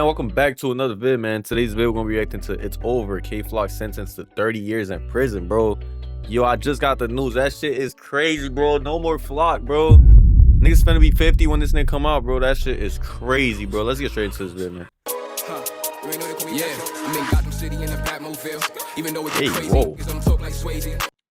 And welcome back to another vid, man. Today's video, we're gonna be reacting to It's Over. K-Flock sentenced to 30 years in prison, bro. Yo, I just got the news. That shit is crazy, bro. No more Flock, bro. Niggas finna be 50 when this nigga come out, bro. That shit is crazy, bro. Let's get straight into this vid, man. Hey, whoa.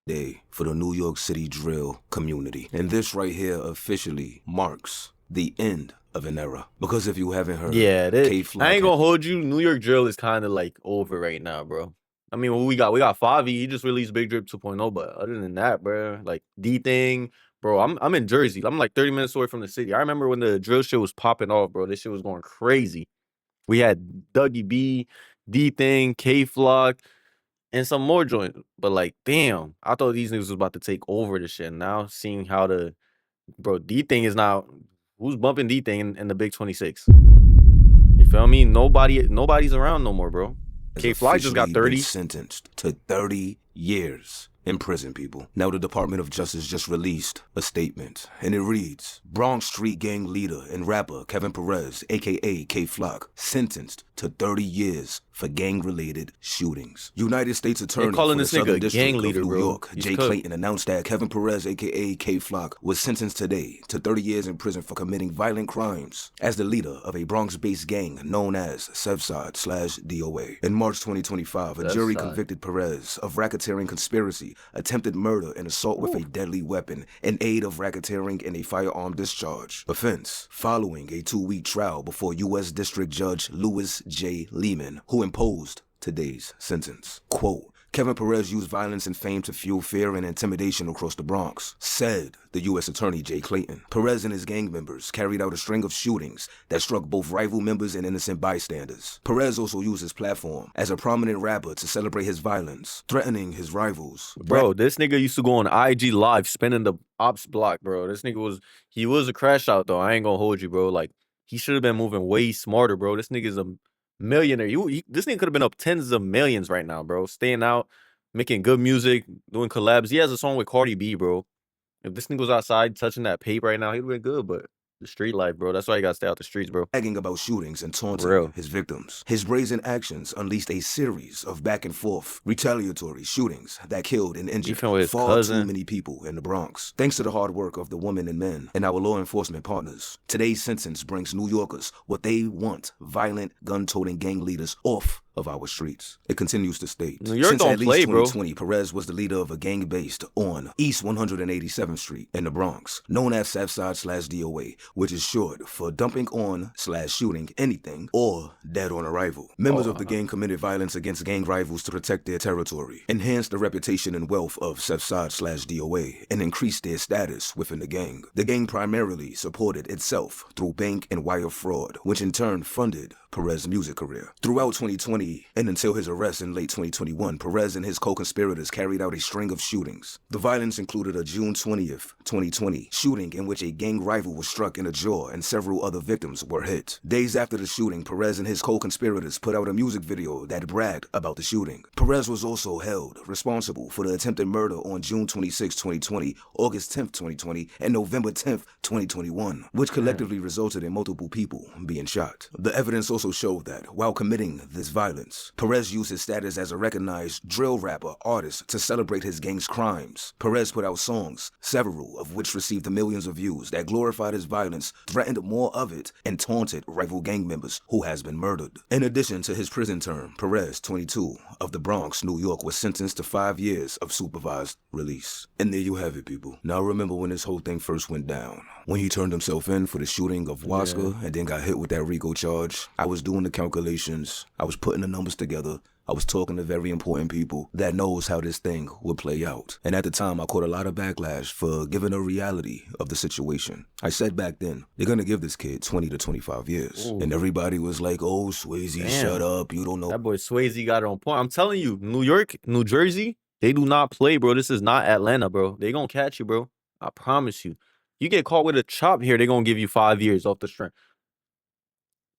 Day for the New York City drill community. And this right here officially marks the end of an era. Because if you haven't heard, yeah, I ain't gonna hold you. New York drill is kind of like over right now, bro. I mean, what we got 5E. He just released Big Drip 2.0, but other than that, bro, like D thing, bro. I'm in Jersey. I'm like 30 minutes away from the city. I remember when the drill shit was popping off, bro. This shit was going crazy. We had Dougie B, D thing, K Flock, and some more joints. But like, damn, I thought these niggas was about to take over the shit. Now seeing how the D thing is now. Who's bumping D thing in the Big 26? You feel me? Nobody's around no more, bro. K Fly just got 30. Sentenced to 30 years in prison, people. Now the Department of Justice just released a statement, and it reads: Bronx street gang leader and rapper Kevin Perez, aka K Flock, sentenced to 30 years for gang-related shootings. United States Attorney for the Southern District of New York, Jay Clayton, announced that Kevin Perez, aka K Flock, was sentenced today to 30 years in prison for committing violent crimes as the leader of a Bronx-based gang known as Southside/DOA. In March 2025, a jury convicted Perez of racketeering conspiracy, attempted murder, and assault with a deadly weapon, and aid of racketeering in a firearm discharge offense, following a 2-week trial before U.S. District Judge Louis J. Lehman, who imposed today's sentence. Quote, Kevin Perez used violence and fame to fuel fear and intimidation across the Bronx, said the U.S. Attorney Jay Clayton. Perez and his gang members carried out a string of shootings that struck both rival members and innocent bystanders. Perez also used his platform as a prominent rapper to celebrate his violence, threatening his rivals. Bro, this nigga used to go on IG Live spinning the ops block, bro. This nigga was a crash out, though. I ain't gonna hold you, bro. Like, he should have been moving way smarter, bro. This nigga's a millionaire. This nigga could have been up tens of millions right now, bro. Staying out, making good music, doing collabs. He has a song with Cardi B, bro. If this nigga was outside touching that paper right now, he'd been good, but the street life, bro. That's why you gotta stay out the streets, bro. Bragging about shootings and taunting his victims. His brazen actions unleashed a series of back and forth retaliatory shootings that killed and injured far too many people in the Bronx. Thanks to the hard work of the women and men and our law enforcement partners, today's sentence brings New Yorkers what they want: violent, gun-toting gang leaders off of our streets. It continues to state, New York since don't at least play, 2020, bro. Perez was the leader of a gang based on East 187th Street in the Bronx, known as Southside/DOA, which is short for dumping on/shooting anything or dead on arrival. Members of the gang committed violence against gang rivals to protect their territory, enhance the reputation and wealth of Southside/DOA, and increase their status within the gang. The gang primarily supported itself through bank and wire fraud, which in turn funded Perez's music career. Throughout 2020 and until his arrest in late 2021, Perez and his co-conspirators carried out a string of shootings. The violence included a June 20th, 2020 shooting in which a gang rival was struck in the jaw and several other victims were hit. Days after the shooting, Perez and his co-conspirators put out a music video that bragged about the shooting. Perez was also held responsible for the attempted murder on June 26, 2020, August 10th, 2020, and November 10th, 2021, which collectively resulted in multiple people being shot. The evidence also showed that while committing this violence, Perez used his status as a recognized drill rapper artist to celebrate his gang's crimes. Perez put out songs, several of which received millions of views, that glorified his violence, threatened more of it, and taunted rival gang members who has been murdered. In addition to his prison term, Perez, 22, of the Bronx, New York, was sentenced to 5 years of supervised release. And there you have it, people. Now remember when this whole thing first went down, when he turned himself in for the shooting of Waska and then got hit with that RICO charge. I was doing the calculations, I was putting the numbers together, I was talking to very important people that knows how this thing would play out. And at the time, I caught a lot of backlash for giving a reality of the situation. I said back then, they're gonna give this kid 20 to 25 years. Ooh. And everybody was like, oh, Swayze, shut up, you don't know. That boy Swayze got it on point. I'm telling you, New York, New Jersey, they do not play, bro. This is not Atlanta, bro. They gonna catch you, bro. I promise you. You get caught with a chop here, they gonna give you 5 years off the strength.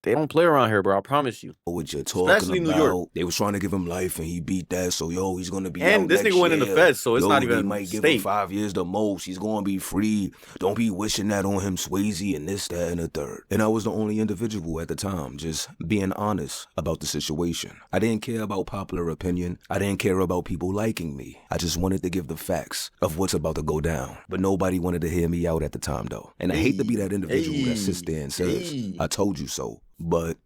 They don't play around here, bro. I promise you. What you're talking Especially about. New York. They was trying to give him life and he beat that. So, yo, he's going to be And out this next nigga went in the year. feds, so it's not They even might give him state. 5 years the most. He's going to be free. Don't be wishing that on him, Swayze, and this, that, and the third. And I was the only individual at the time just being honest about the situation. I didn't care about popular opinion. I didn't care about people liking me. I just wanted to give the facts of what's about to go down. But nobody wanted to hear me out at the time, though. And I hate to be that individual that sits there and says, I told you so. But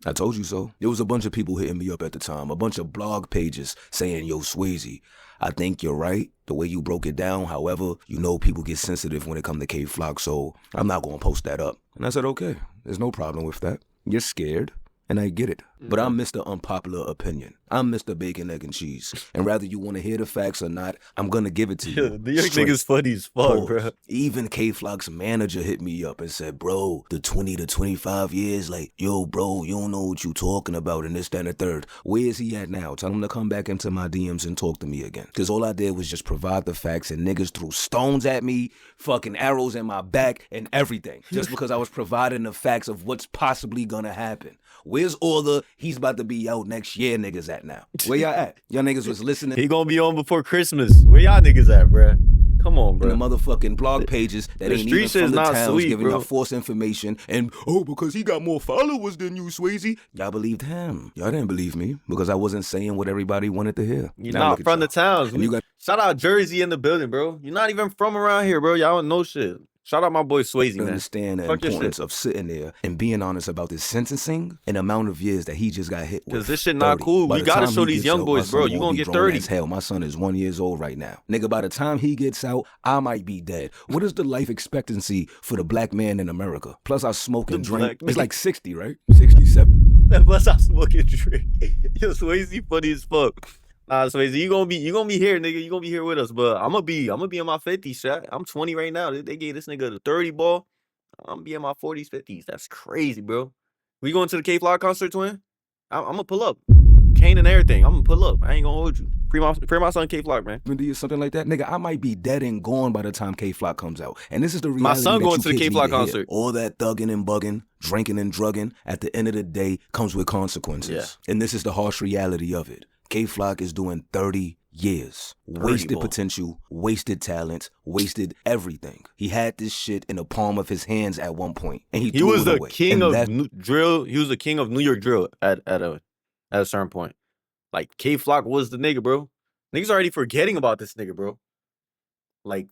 I told you so. There was a bunch of people hitting me up at the time, a bunch of blog pages saying, yo, Swayze, I think you're right, the way you broke it down. However, you know people get sensitive when it comes to K-Flock, so I'm not going to post that up. And I said, okay, there's no problem with that. You're scared, and I get it. But I'm Mr. Unpopular Opinion. I'm Mr. Bacon, Egg, and Cheese. And whether you want to hear the facts or not, I'm going to give it to you. New York niggas funny as fuck, bro. Even K-Flock's manager hit me up and said, bro, the 20 to 25 years, like, yo, bro, you don't know what you talking about and this, that, and the third. Where is he at now? Tell him to come back into my DMs and talk to me again. Because all I did was just provide the facts and niggas threw stones at me, fucking arrows in my back and everything. Just because I was providing the facts of what's possibly going to happen. Where's all the he's about to be out next year niggas at now? Where y'all at? Y'all niggas was listening. He gonna be on before Christmas. Where y'all niggas at, bro? Come on, bro. And the motherfucking blog pages that ain't even from the towns giving y'all false information. And, oh, because he got more followers than you, Swayze. Y'all believed him. Y'all didn't believe me because I wasn't saying what everybody wanted to hear. You're not from the towns. Shout out Jersey in the building, bro. You're not even from around here, bro. Y'all don't know shit. Shout out my boy Swayze, man. Understand the importance of sitting there and being honest about this sentencing and the amount of years that he just got hit with. Because this shit not cool. We gotta show these young boys, bro. You gonna get 30. As hell. My son is 1 year old right now. Nigga, by the time he gets out, I might be dead. What is the life expectancy for the black man in America? Plus, I smoke and drink. It's like 60, right? 67. Plus, I smoke and drink. Yo, Swayze funny as fuck. Nah, Swayze, you gonna be here, nigga. You gonna be here with us, but I'm gonna be in my 50s, shot. I'm 20 right now. They gave this nigga the 30 ball. I'm gonna be in my 40s, 50s. That's crazy, bro. We going to the K-Flock concert, twin? I'm gonna pull up. Kane and everything. I'm gonna pull up. I ain't gonna hold you. Free my son K-Flock, man. Something like that, nigga. I might be dead and gone by the time K-Flock comes out. And this is the reality. My son going to the K-Flock concert. All that thugging and bugging, drinking and drugging, at the end of the day, comes with consequences. Yeah. And this is the harsh reality of it. K-Flock is doing 30 years. Wasted potential, wasted talent, wasted everything. He had this shit in the palm of his hands at one point, and he was the king of drill. He was the king of New York drill at a certain point. Like K-Flock was the nigga, bro. Niggas already forgetting about this nigga, bro. Like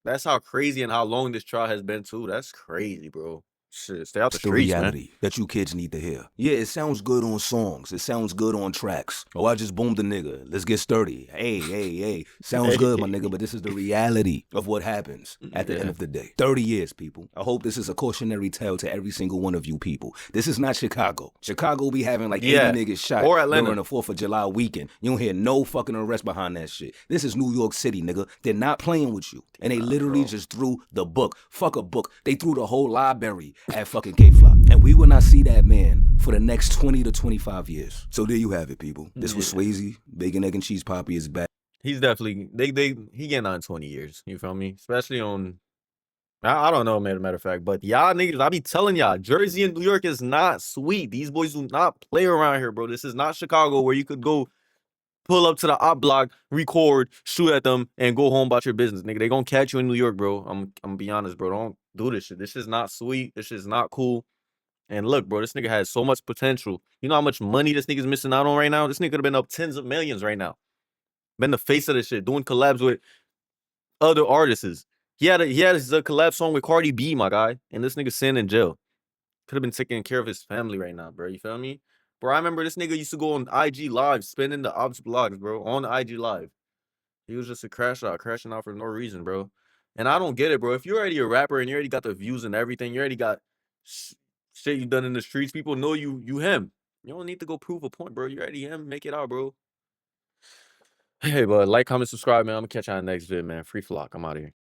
that's how crazy and how long this trial has been too. That's crazy, bro. Shit, stay out the streets, reality, man. That you kids need to hear. Yeah, it sounds good on songs. It sounds good on tracks. Oh, I just boomed a nigga. Let's get sturdy. Hey. Sounds good, my nigga, but this is the reality of what happens at the end of the day. 30 years, people. I hope this is a cautionary tale to every single one of you people. This is not Chicago. Chicago be having like 80 niggas shot or Atlanta during the 4th of July weekend. You don't hear no fucking arrest behind that shit. This is New York City, nigga. They're not playing with you. And they literally just threw the book. Fuck a book. They threw the whole library at fucking K-Flock. And we will not see that man for the next 20 to 25 years. So there you have it, people. This was Swayze. Bacon, Egg, and Cheese Poppy is back. He's definitely, he getting on 20 years. You feel me? Especially on, I don't know, matter of fact. But y'all niggas, I be telling y'all, Jersey and New York is not sweet. These boys do not play around here, bro. This is not Chicago where you could go pull up to the op block, record, shoot at them, and go home about your business, nigga. They gonna catch you in New York, bro. I'm gonna be honest, bro. Don't do this shit. This is not sweet. This is not cool. And look, bro, this nigga has so much potential. You know how much money this nigga's missing out on right now? This nigga could have been up tens of millions right now. Been the face of this shit, doing collabs with other artists. He had his collab song with Cardi B, my guy. And this nigga sitting in jail. Could have been taking care of his family right now, bro. You feel me? Bro, I remember this nigga used to go on IG Live, spinning the ops blogs, bro, on IG Live. He was just a crashing out for no reason, bro. And I don't get it, bro. If you're already a rapper and you already got the views and everything, you already got shit you done in the streets, people know you him. You don't need to go prove a point, bro. You already him. Make it out, bro. Hey, but like, comment, subscribe, man. I'm gonna catch you on the next vid, man. Free Flock. I'm out of here.